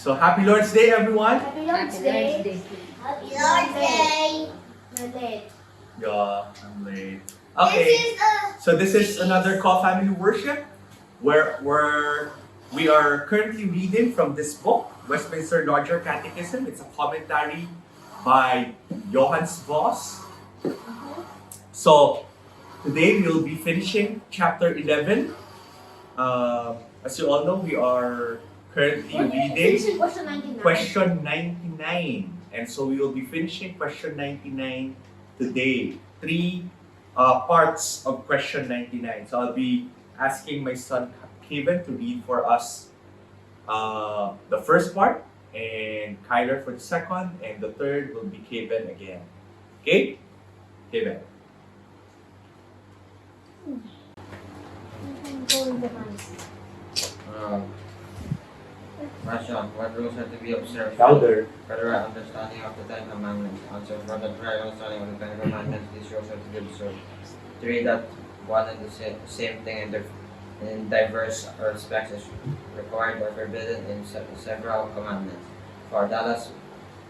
So happy Lord's Day, everyone. Happy Lord's Day. Happy Lord's Day. We're late. Yeah, I'm late. Okay, so this is another call family worship where we are currently reading from this book, Westminster Larger Catechism. It's a commentary by Johannes Vos. So today we'll be finishing chapter 11. As you all know, we are currently reading question 99. And so we will be finishing question 99 today. Three parts of question 99. So I'll be asking my son Kevin to read for us the first part, and Kyler for the second, and the third will be Kevin again. Okay? Kevin. Question: What rules are to be observed Louder. for the right understanding of the Ten Commandments? Answer: For the right understanding of the Ten Commandments, these rules are to be observed. 3. That one and the same thing in diverse respects is required or forbidden in several commandments. 4. That is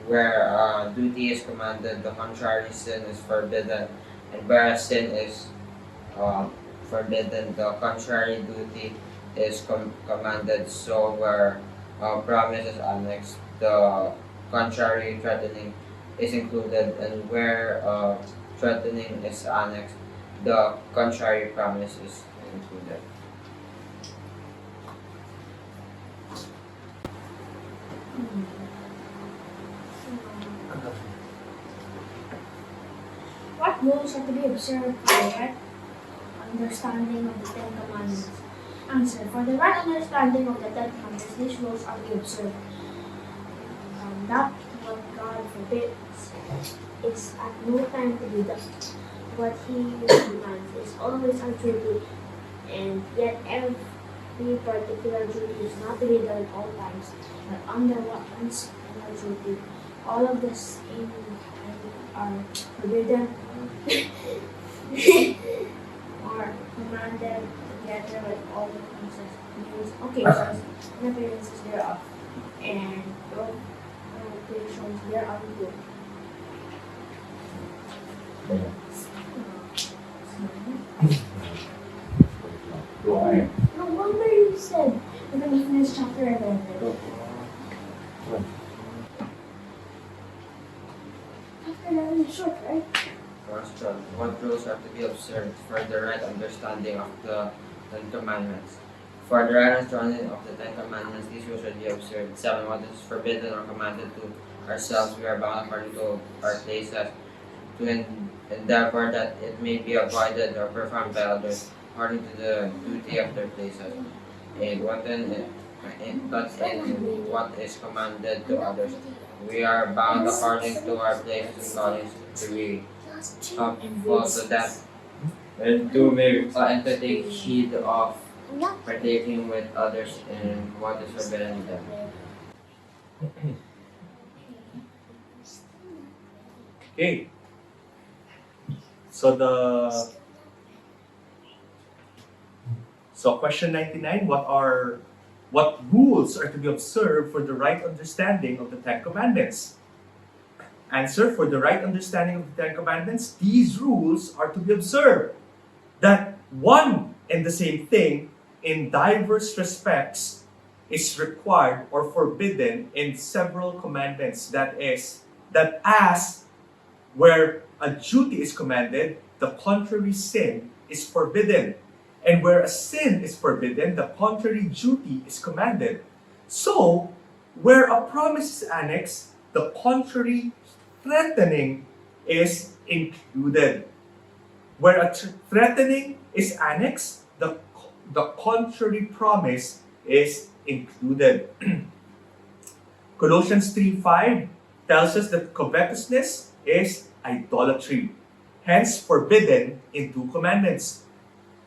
where duty is commanded, the contrary sin is forbidden, and where sin is forbidden, the contrary duty is commanded. So where promise is annexed, the contrary threatening is included, and where threatening is annexed, the contrary promise is included. What rules are to be observed for the right understanding of the Ten Commandments? Answer: For the right understanding of the Ten Commandments, these rules are to be observed. That what God forbids is at no time to be done. What He demands is always our duty, and yet every particular duty is not to be done at all times, but under what our duty. All of the same are forbidden or commanded together with all the occasions and appearances thereof, and prohibitions thereof too. No wonder you said we're going to finish chapter 11. Chapter 11 is short, right? Question: What rules are to be observed for the right understanding of the Ten Commandments? For the right understanding of the Ten Commandments, these rules are to be observed. 7. What is forbidden or commanded to ourselves, we are bound according to our places to endeavor that it may be avoided or performed by others according to the duty of their places. 8. But in what is commanded to others, we are bound according to our places and callings to be helpful to them, and to take heed of partaking with others in what is forbidden to them. Okay. So question 99, what rules are to be observed for the right understanding of the Ten Commandments? Answer: For the right understanding of the Ten Commandments, these rules are to be observed. That one and the same thing in diverse respects is required or forbidden in several commandments. That as where a duty is commanded, the contrary sin is forbidden. And where a sin is forbidden, the contrary duty is commanded. So, where a promise is annexed, the contrary threatening is included. Where a threatening is annexed, the contrary promise is included. Colossians 3:5 tells us that covetousness is idolatry, hence forbidden in two commandments.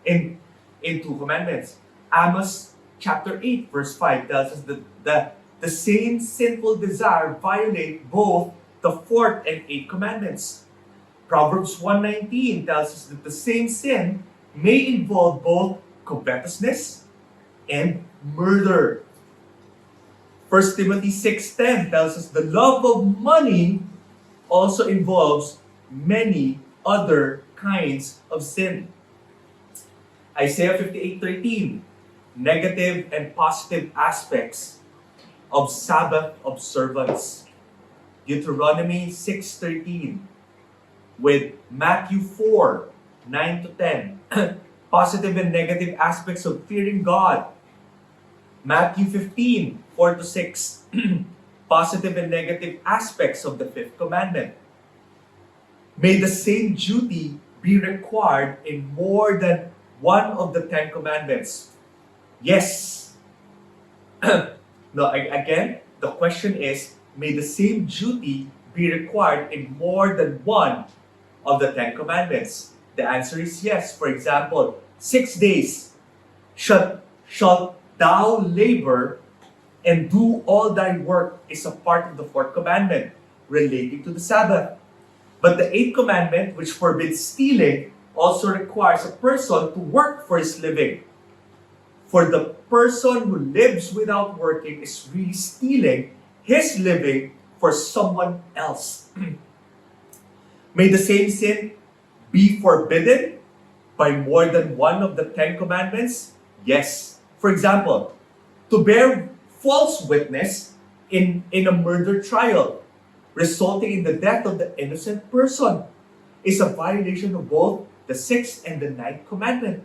In two commandments. Amos chapter 8 verse 5 tells us that the same sinful desire violate both the fourth and eighth commandments. Proverbs 1:19 tells us that the same sin may involve both covetousness and murder. 1 1 Timothy 6:10 tells us the love of money also involves many other kinds of sin. Isaiah 58:13, negative and positive aspects of Sabbath observance. Deuteronomy 6:13, with Matthew 4:9 to 10, positive and negative aspects of fearing God. Matthew 15:4 to 6, positive and negative aspects of the fifth commandment. May the same duty be required in more than one of the 10 commandments. Yes. No, again, the question is, may the same duty be required in more than one of the 10 commandments? The answer is yes. For example, 6 days shalt thou labor and do all thy work is a part of the fourth commandment relating to the Sabbath. But the eighth commandment, which forbids stealing, also requires a person to work for his living. For the person who lives without working is really stealing his living for someone else. May the same sin be forbidden by more than one of the 10 commandments? Yes. For example, to bear false witness in a murder trial, resulting in the death of the innocent person, is a violation of both the sixth and the ninth commandment.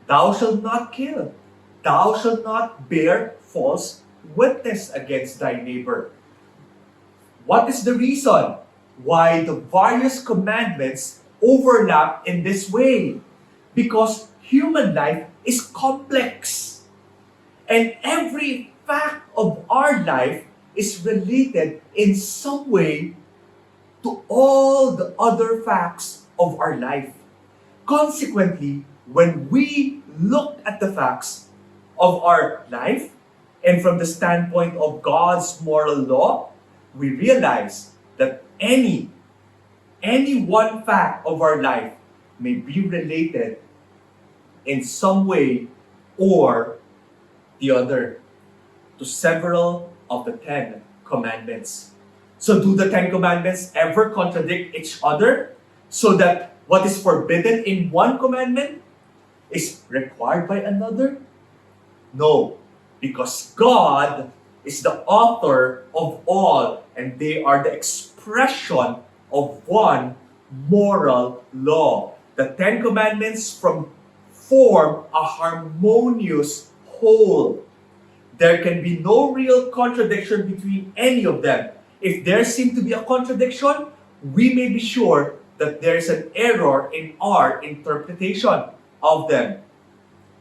Thou shalt not kill. Thou shalt not bear false witness against thy neighbor. What is the reason why the various commandments overlap in this way? Because human life is complex. And every fact of our life is related in some way to all the other facts of our life. Consequently, when we look at the facts of our life and from the standpoint of God's moral law, we realize that any one fact of our life may be related in some way or the other to several of the 10 commandments. So do the 10 commandments ever contradict each other so that what is forbidden in one commandment is required by another? No, because God is the author of all and they are the expression of one moral law. The 10 commandments form a harmonious whole. There can be no real contradiction between any of them. If there seems to be a contradiction, we may be sure that there is an error in our interpretation of them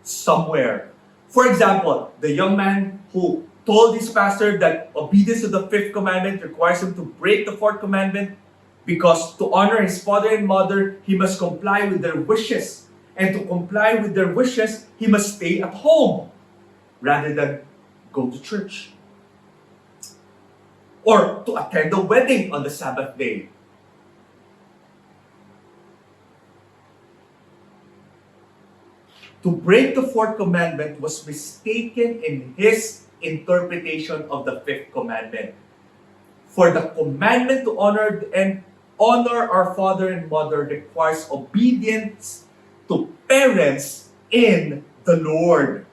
somewhere. For example, the young man who told his pastor that obedience to the fifth commandment requires him to break the fourth commandment because to honor his father and mother, he must comply with their wishes. And to comply with their wishes, he must stay at home rather than go to church. Or to attend a wedding on the Sabbath day. To break the fourth commandment was mistaken in his interpretation of the fifth commandment. For the commandment to honor our father and mother requires obedience to parents in the Lord.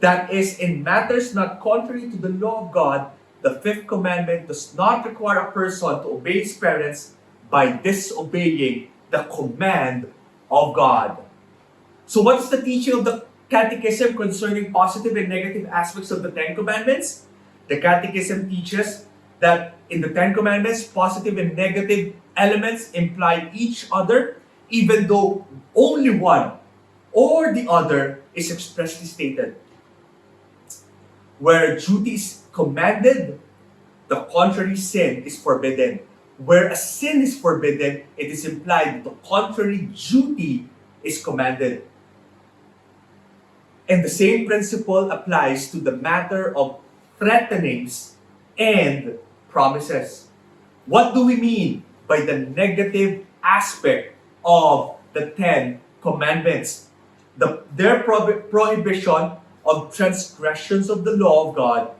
That is, in matters not contrary to the law of God, the fifth commandment does not require a person to obey his parents by disobeying the command of God. So what is the teaching of the Catechism concerning positive and negative aspects of the 10 commandments? The Catechism teaches that in the 10 commandments, positive and negative elements imply each other, even though only one or the other is expressly stated. Where duty is commanded, the contrary sin is forbidden. Where a sin is forbidden, it is implied that the contrary duty is commanded. And the same principle applies to the matter of threatenings and promises. What do we mean by the negative aspect of the 10 commandments? Their prohibition of transgressions of the law of God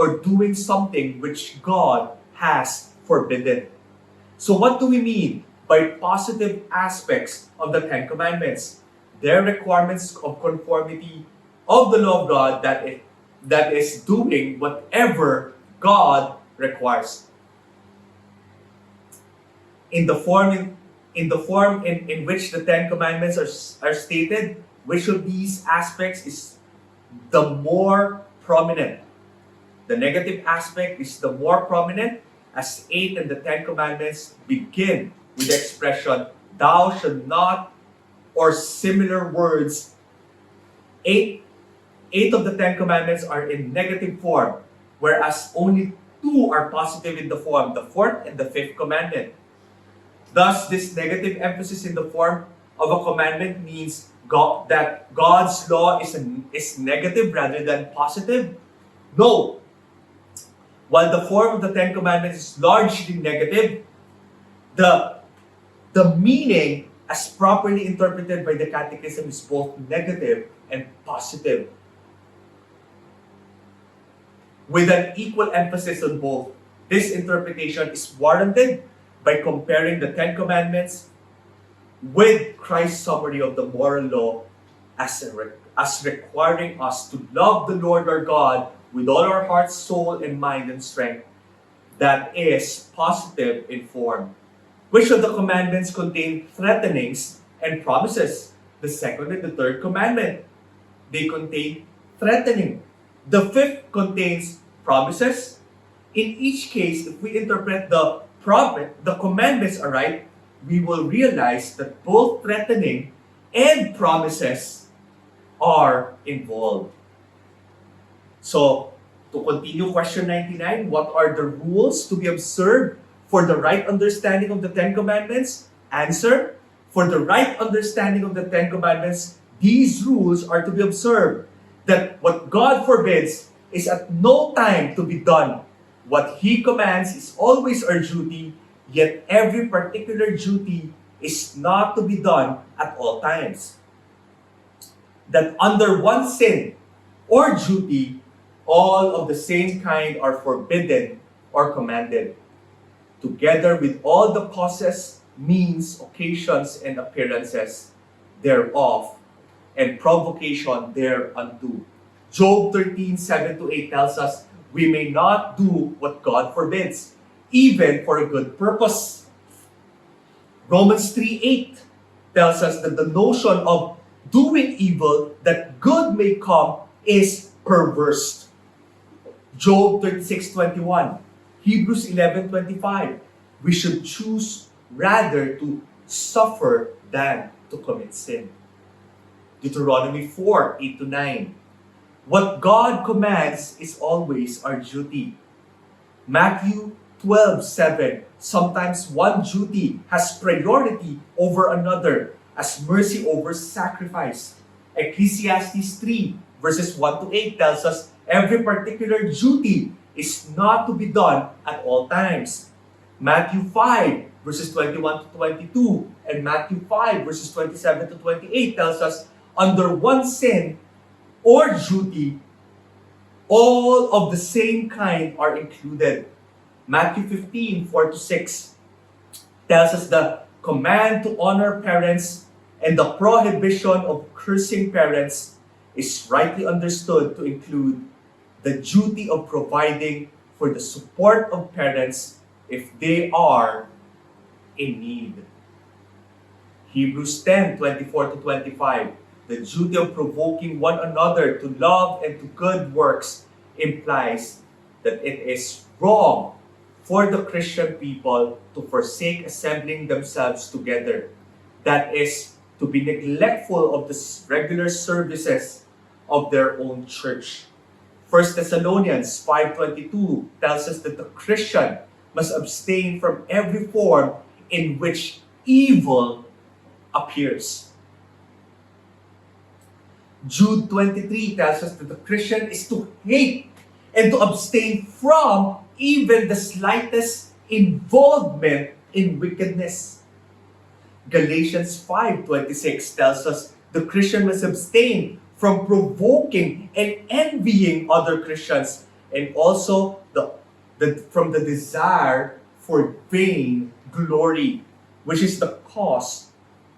or doing something which God has forbidden. So what do we mean by positive aspects of the Ten Commandments? They're requirements of conformity of the law of God that is doing whatever God requires. In the form in which the Ten Commandments are stated, which of these aspects is the more prominent? The negative aspect is the more prominent, as 8 and the 10 Commandments begin with the expression, thou shalt not, or similar words. Eight of the 10 Commandments are in negative form, whereas only 2 are positive in the form, the 4th and the 5th commandment. Thus, this negative emphasis in the form of a commandment means that God's law is negative rather than positive? No. While the form of the Ten Commandments is largely negative, the meaning as properly interpreted by the Catechism is both negative and positive, with an equal emphasis on both. This interpretation is warranted by comparing the Ten Commandments with Christ's summary of the moral law as requiring us to love the Lord our God with all our heart, soul, and mind and strength. That is positive in form. Which of the commandments contain threatenings and promises? The 2nd and the 3rd commandment. They contain threatening. The 5th contains promises. In each case, if we interpret the commandments aright, we will realize that both threatening and promises are involved. So, to continue question 99, what are the rules to be observed for the right understanding of the Ten Commandments? Answer, for the right understanding of the Ten Commandments, these rules are to be observed. That what God forbids is at no time to be done. What He commands is always our duty, yet every particular duty is not to be done at all times. That under one sin or duty, all of the same kind are forbidden or commanded, together with all the causes, means, occasions, and appearances thereof, and provocation thereunto. Job 13:7-8 tells us, we may not do what God forbids, even for a good purpose. Romans 3:8 tells us that the notion of doing evil that good may come is perverse. Job 36:21, Hebrews 11:25, we should choose rather to suffer than to commit sin. Deuteronomy 4:8-9, what God commands is always our duty. Matthew 12:7, sometimes one duty has priority over another, as mercy over sacrifice. Ecclesiastes 3:1-8 tells us every particular duty is not to be done at all times. Matthew 5:21-22 and Matthew 5:27-28 tells us under one sin or duty, all of the same kind are included. Matthew 15:4-6 tells us the command to honor parents and the prohibition of cursing parents is rightly understood to include the duty of providing for the support of parents if they are in need. Hebrews 10:24-25, the duty of provoking one another to love and to good works implies that it is wrong for the Christian people to forsake assembling themselves together. That is, to be neglectful of the regular services of their own church. 1 Thessalonians 5:22 tells us that the Christian must abstain from every form in which evil appears. Jude 23 tells us that the Christian is to hate and to abstain from even the slightest involvement in wickedness. Galatians 5:26 tells us the Christian must abstain from provoking and envying other Christians and also from the desire for vain glory, which is the cause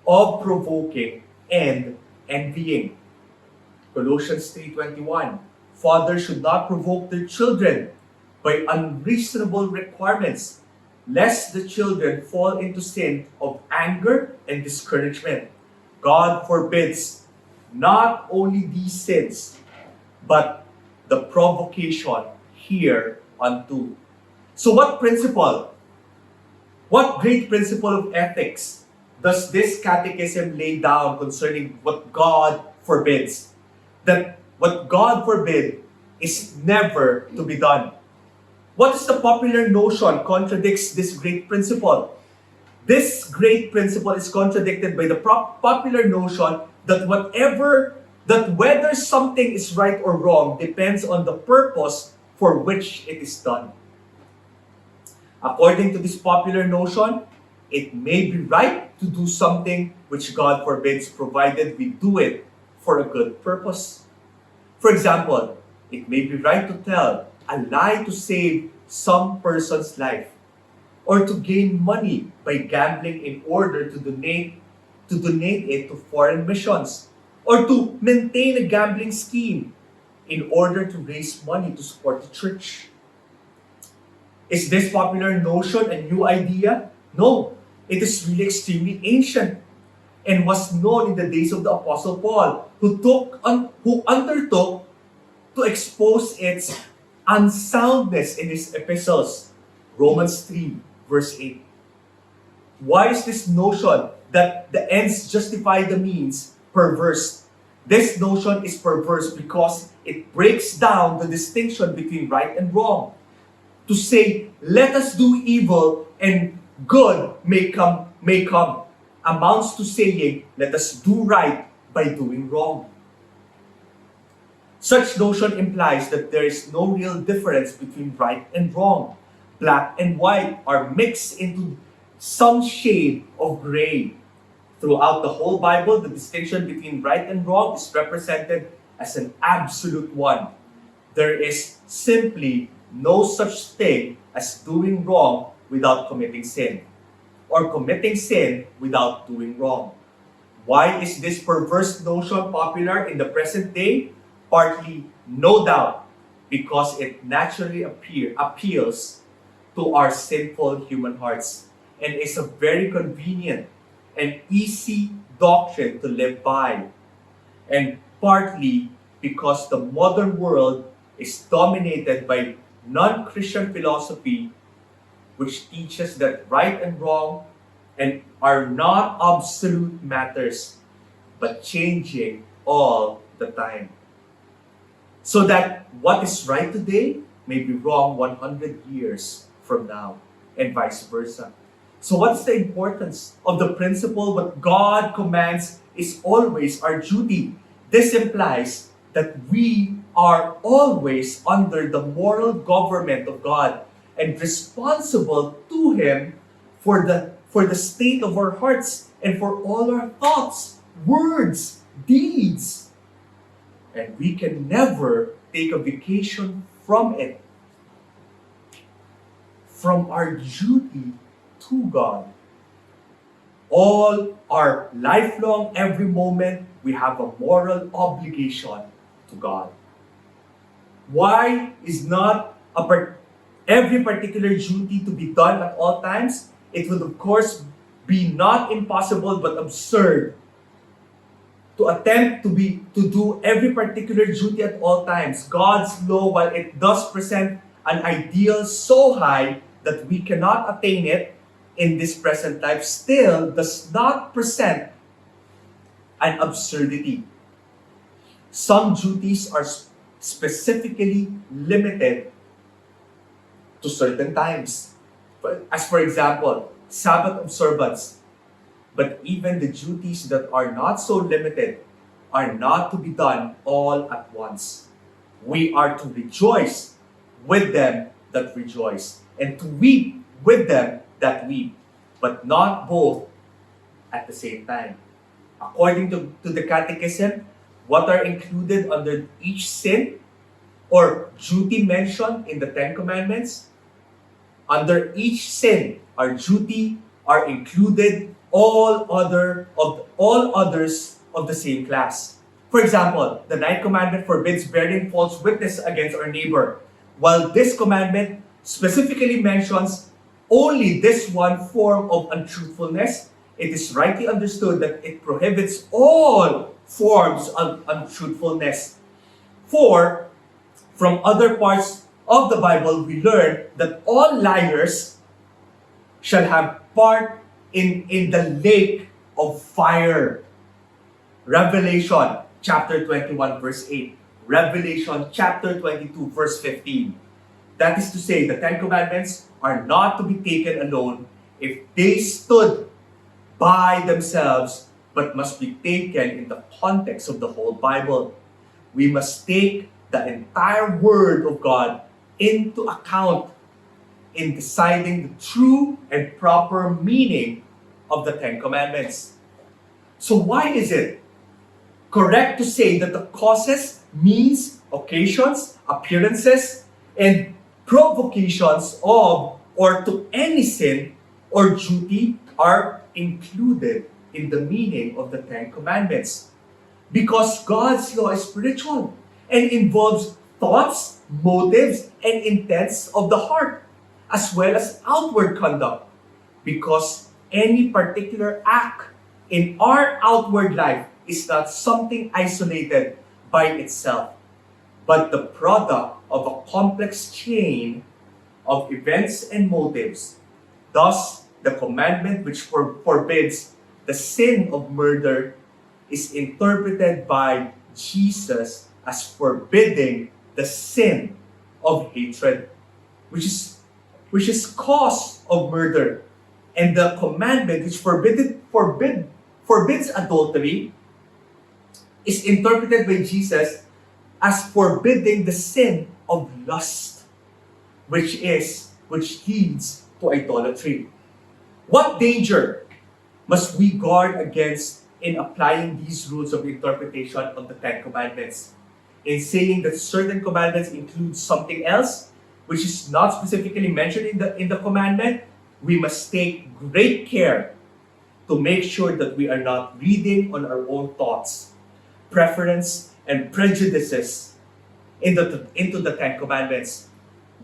of provoking and envying. Colossians 3:21. Fathers should not provoke their children by unreasonable requirements, lest the children fall into sin of anger and discouragement. God forbids not only these sins, but the provocation hereunto. So what great principle of ethics does this catechism lay down concerning what God forbids? That what God forbid is never to be done. What is the popular notion contradicts this great principle? This great principle is contradicted by the popular notion that whether something is right or wrong depends on the purpose for which it is done. According to this popular notion, it may be right to do something which God forbids, provided we do it for a good purpose. For example, it may be right to tell a lie to save some person's life, or to gain money by gambling in order to donate it to foreign missions, or to maintain a gambling scheme in order to raise money to support the church. Is this popular notion a new idea? No, it is really extremely ancient and was known in the days of the Apostle Paul, who undertook to expose its unsoundness in his epistles. Romans 3, verse 8. Why is this notion that the ends justify the means perverse? This notion is perverse because it breaks down the distinction between right and wrong. To say, let us do evil and good may come, amounts to saying, let us do right by doing wrong. Such notion implies that there is no real difference between right and wrong. Black and white are mixed into some shade of gray. Throughout the whole Bible, the distinction between right and wrong is represented as an absolute one. There is simply no such thing as doing wrong without committing sin, or committing sin without doing wrong. Why is this perverse notion popular in the present day? Partly, no doubt, because it naturally appeals to our sinful human hearts and is a very convenient and easy doctrine to live by. And partly because the modern world is dominated by non-Christian philosophy, which teaches that right and wrong and are not absolute matters, but changing all the time. So that what is right today may be wrong 100 years from now, and vice versa. So what's the importance of the principle what God commands is always our duty? This implies that we are always under the moral government of God and responsible to Him for the state of our hearts and for all our thoughts, words, deeds. And we can never take a vacation from it, from our duty to God. All our lifelong, every moment, we have a moral obligation to God. Why is not every particular duty to be done at all times? It would of course be not impossible but absurd to attempt to do every particular duty at all times. God's law, while it does present an ideal so high that we cannot attain it in this present life, still does not present an absurdity. Some duties are specifically limited to certain times. As for example, Sabbath observance. But even the duties that are not so limited are not to be done all at once. We are to rejoice with them that rejoice, and to weep with them that weep, but not both at the same time. According to the Catechism, what are included under each sin or duty mentioned in the Ten Commandments, under each sin or duty are included all others of the same class. For example, the ninth commandment forbids bearing false witness against our neighbor, while this commandment specifically mentions only this one form of untruthfulness. It is rightly understood that it prohibits all forms of untruthfulness. For from other parts of the Bible, we learn that all liars shall have part in the lake of fire. Revelation chapter 21 verse 8. Revelation chapter 22 verse 15. That is to say, the Ten Commandments are not to be taken alone if they stood by themselves, but must be taken in the context of the whole Bible. We must take the entire Word of God into account in deciding the true and proper meaning of the Ten Commandments. So why is it correct to say that the causes, means, occasions, appearances, and provocations of or to any sin or duty are included in the meaning of the Ten Commandments? Because God's law is spiritual and involves thoughts, motives, and intents of the heart, as well as outward conduct. Because any particular act in our outward life is not something isolated by itself, but the product of a complex chain of events and motives. Thus, the commandment which forbids the sin of murder is interpreted by Jesus as forbidding the sin of hatred, which is cause of murder. And the commandment which forbids adultery is interpreted by Jesus as forbidding the sin of lust, which leads to idolatry. What danger must we guard against in applying these rules of interpretation of the Ten Commandments? In saying that certain commandments include something else, which is not specifically mentioned in the commandment, we must take great care to make sure that we are not reading on our own thoughts, preference, and prejudices into the Ten Commandments.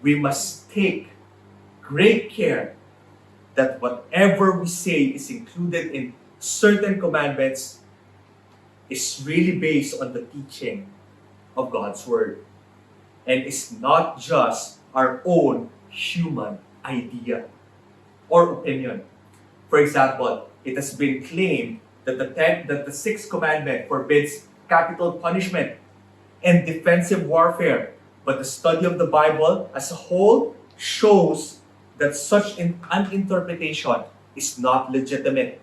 We must take great care that whatever we say is included in certain commandments is really based on the teaching of God's Word and is not just our own human idea or opinion. For example, it has been claimed that the sixth commandment forbids capital punishment and defensive warfare, but the study of the Bible as a whole shows that such an interpretation is not legitimate.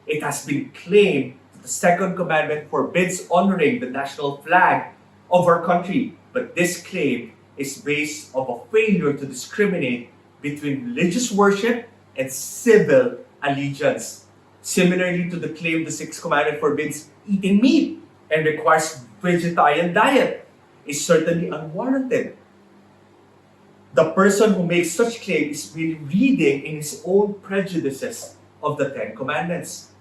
It has been claimed that the second commandment forbids honoring the national flag of our country, but this claim is based on a failure to discriminate between religious worship and civil allegiance. Similarly to the claim the sixth commandment forbids eating meat and requires vegetarian diet is certainly unwarranted. The person who makes such claim is really reading in his own prejudices of the Ten Commandments.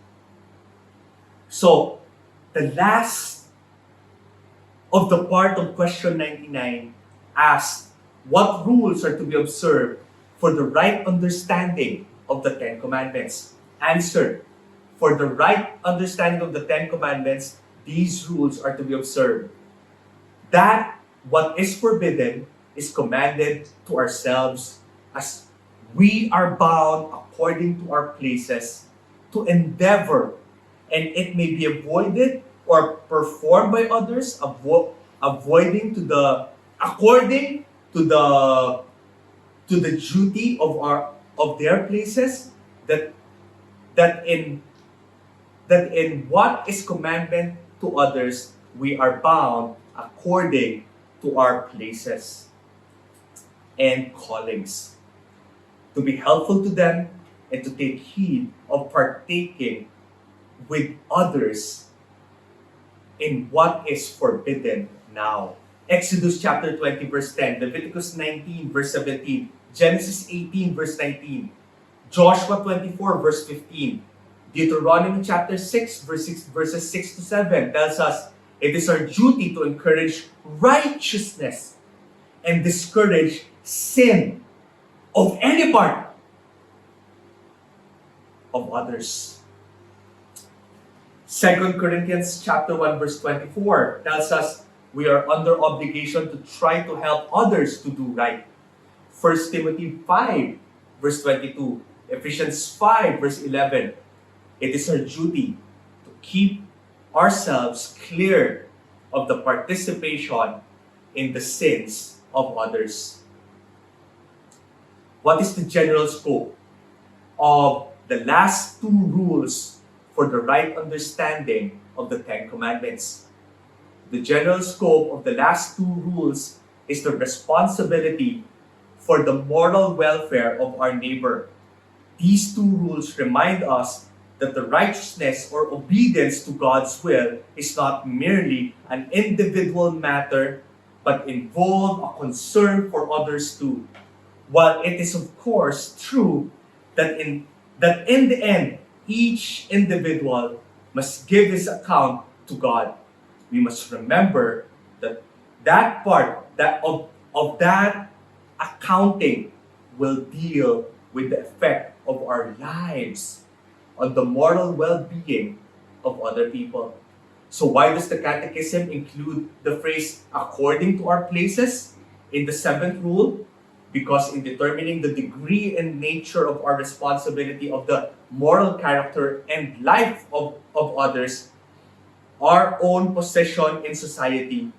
So, the last of the part of question 99 asks, what rules are to be observed for the right understanding of the Ten Commandments? Answer, for the right understanding of the Ten Commandments, these rules are to be observed. That what is forbidden is commanded to ourselves, as we are bound according to our places to endeavor, and it may be avoided or performed by others, according to the duty of their places, that in what is commandment to others, we are bound according to our places and callings, to be helpful to them and to take heed of partaking with others in what is forbidden now Exodus chapter 20 verse 10, Leviticus 19 verse 17, Genesis 18 verse 19, Joshua 24 verse 15, Deuteronomy chapter 6 verses 6 to 7 tells us it is our duty to encourage righteousness and discourage sin of any part of others. 2 Corinthians chapter 1 verse 24 tells us we are under obligation to try to help others to do right. 1 Timothy 5 verse 22, Ephesians 5 verse 11, it is our duty to keep ourselves clear of the participation in the sins of others. What is the general scope of the last two rules for the right understanding of the Ten Commandments? The general scope of the last two rules is the responsibility for the moral welfare of our neighbor. These two rules remind us that the righteousness or obedience to God's will is not merely an individual matter, but involve a concern for others too. While it is of course true that in the end, each individual must give his account to God, we must remember that that part of that accounting will deal with the effect of our lives on the moral well-being of other people. So why does the Catechism include the phrase according to our places in the seventh rule? Because in determining the degree and nature of our responsibility of the moral character and life of others, our own position in society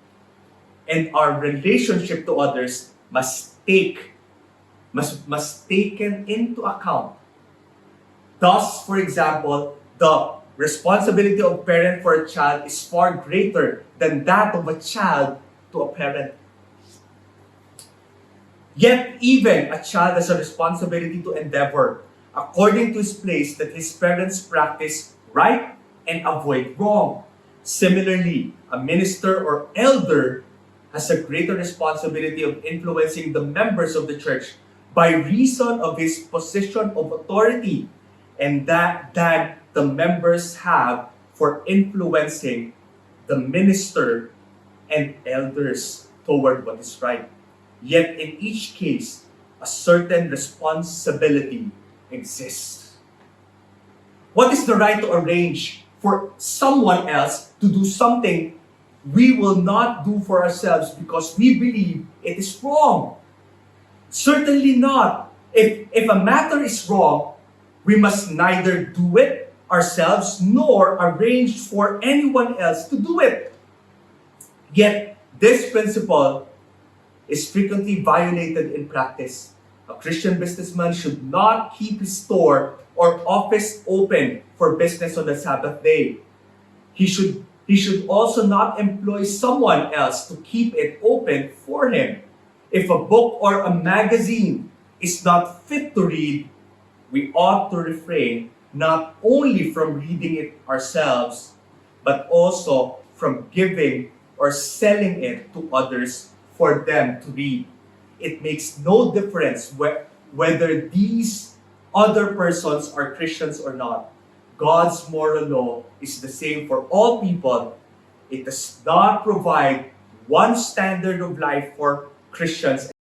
and our relationship to others must taken into account. Thus, for example, the responsibility of a parent for a child is far greater than that of a child to a parent. Yet even a child has a responsibility to endeavor, according to his place, that his parents practice right and avoid wrong. Similarly, a minister or elder has a greater responsibility of influencing the members of the church by reason of his position of authority, and that the members have for influencing the minister and elders toward what is right. Yet in each case, a certain responsibility exists. What is the right to arrange for someone else to do something we will not do for ourselves because we believe it is wrong? Certainly not. If a matter is wrong, we must neither do it ourselves nor arrange for anyone else to do it. Yet, this principle is frequently violated in practice. A Christian businessman should not keep his store or office open for business on the Sabbath day. He should also not employ someone else to keep it open for him. If a book or a magazine is not fit to read, we ought to refrain not only from reading it ourselves, but also from giving or selling it to others for them to read. It makes no difference whether these other persons are Christians or not. God's moral law is the same for all people. It does not provide one standard of life for Christians